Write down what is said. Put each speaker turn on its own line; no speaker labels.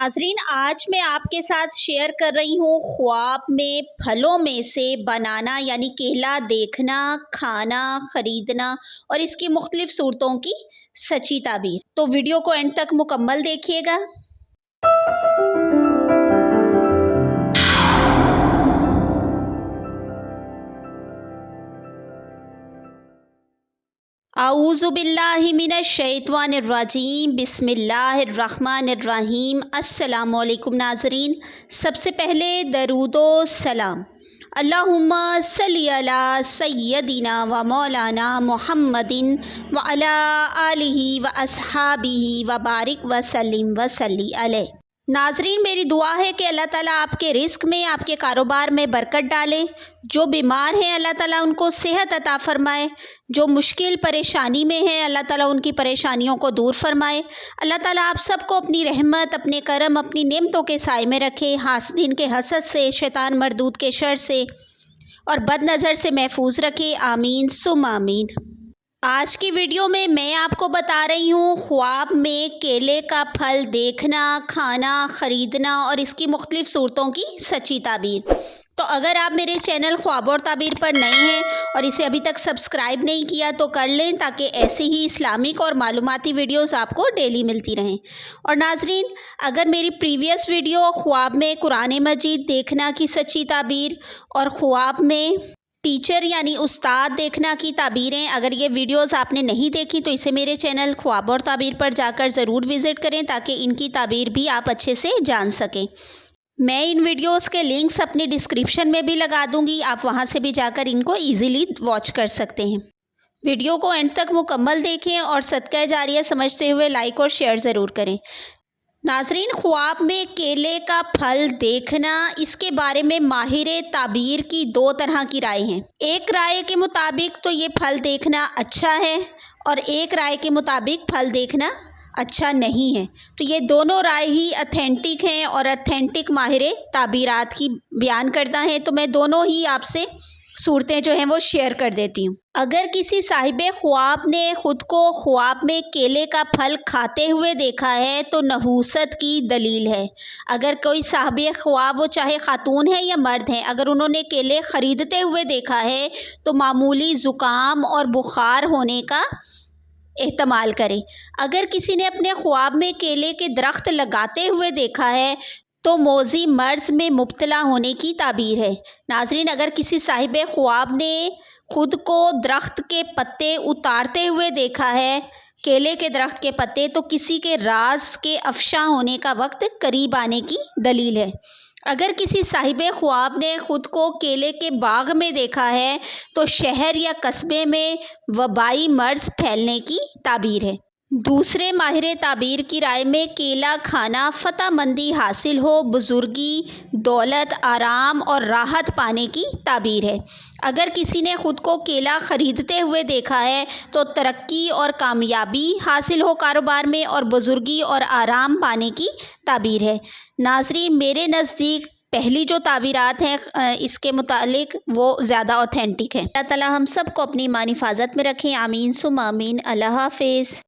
नाज़रीन, आज मैं आपके साथ शेयर कर रही हूँ ख्वाब में फलों में से बनाना यानी केला देखना, खाना, ख़रीदना और इसकी मुख्तलिफ़ सूरतों की सच्ची ताबीर। तो वीडियो को एंड तक मुकम्मल देखिएगा। आऊज़ु बिल्लाहि मिनश शैतानिर रजीम, बिस्मिल्लाहिर्रहमानिर्रहीम। अस्सलामु अलैकुम नाज़रीन, सबसे पहले दरूदो सलाम। अल्लाहुम्मा सल्ली अला सय्यदिना व मौलाना मुहम्मदिन व अला आलिहि व अस्हाबिहि व बारिक व सल्लिम व सल्ली अलैहि। नाज़रीन, मेरी दुआ है कि अल्लाह ताला आपके रिस्क में, आपके कारोबार में बरकत डाले। जो बीमार हैं अल्लाह ताला उनको सेहत अता फ़रमाए। जो मुश्किल परेशानी में है अल्लाह ताला उनकी परेशानियों को दूर फरमाए। अल्लाह ताला आप सबको अपनी रहमत, अपने करम, अपनी नेमतों के साए में रखे। हासदीन के हसद से, शैतान मरदूद के शर से और बद नज़र से महफूज रखे। आमीन सुम आमीन। आज की वीडियो में मैं आपको बता रही हूँ ख्वाब में केले का फल देखना, खाना, ख़रीदना और इसकी मुख्तलिफ़ सूरतों की सच्ची ताबीर। तो अगर आप मेरे चैनल ख्वाब और ताबीर पर नए हैं और इसे अभी तक सब्सक्राइब नहीं किया तो कर लें, ताकि ऐसी ही इस्लामिक और मालूमाती वीडियोस आपको डेली मिलती रहें। और नाजरीन, अगर मेरी प्रीवियस वीडियो ख्वाब में कुरान मजीद देखना की सच्ची ताबीर और ख्वाब में टीचर यानी उस्ताद देखना की ताबीरें, अगर ये वीडियोस आपने नहीं देखी तो इसे मेरे चैनल ख्वाब और ताबीर पर जाकर ज़रूर विज़िट करें, ताकि इनकी ताबीर भी आप अच्छे से जान सकें। मैं इन वीडियोस के लिंक्स अपनी डिस्क्रिप्शन में भी लगा दूंगी, आप वहां से भी जाकर इनको इजीली वॉच कर सकते हैं। वीडियो को एंड तक मुकम्मल देखें और सदका जारिया समझते हुए लाइक और शेयर ज़रूर करें। नाजरीन, ख्वाब में केले का फल देखना, इसके बारे में माहिर ताबीर की दो तरह की राय हैं। एक राय के मुताबिक तो ये फल देखना अच्छा है और एक राय के मुताबिक फल देखना अच्छा नहीं है। तो ये दोनों राय ही अथेंटिक हैं और अथेंटिक माहिर ताबीरात की बयान करता है। तो मैं दोनों ही आपसे सूरतें जो हैं वो शेयर कर देती हूँ। अगर किसी साहिब ख्वाब ने ख़ुद को ख्वाब में केले का फल खाते हुए देखा है तो नहूसत की दलील है। अगर कोई साहिब ख्वाब, वो चाहे ख़ातून है या मर्द हैं, अगर उन्होंने केले ख़रीदते हुए देखा है तो मामूली ज़ुकाम और बुखार होने का एहतमाल करें। अगर किसी ने अपने ख्वाब में केले के दरख्त लगाते हुए देखा है तो मौजी मर्ज में मुब्तला होने की ताबीर है। नाजरीन, अगर किसी साहिब ख्वाब ने खुद को दरख्त के पत्ते उतारते हुए देखा है, केले के दरख्त के पत्ते, तो किसी के राज के अफशा होने का वक्त करीब आने की दलील है। अगर किसी साहिब ख्वाब ने खुद को केले के बाग में देखा है तो शहर या कस्बे में वबाई मर्ज फैलने की ताबीर है। दूसरे माहिर ताबीर की राय में केला खाना फ़तह मंदी हासिल हो, बुजुर्गी, दौलत, आराम और राहत पाने की ताबीर है। अगर किसी ने ख़ुद को केला ख़रीदते हुए देखा है तो तरक्की और कामयाबी हासिल हो कारोबार में और बुजुर्गी और आराम पाने की ताबीर है। नाज़रीन, मेरे नज़दीक पहली जो ताबीरात हैं इसके मुतालिक वो ज़्यादा ऑथेंटिक है। अल्लाह ताला हम सब को अपनी ईमानी हिफाजत में रखें। आमीन सुम आमीन। अल्लाह हाफ़िज़।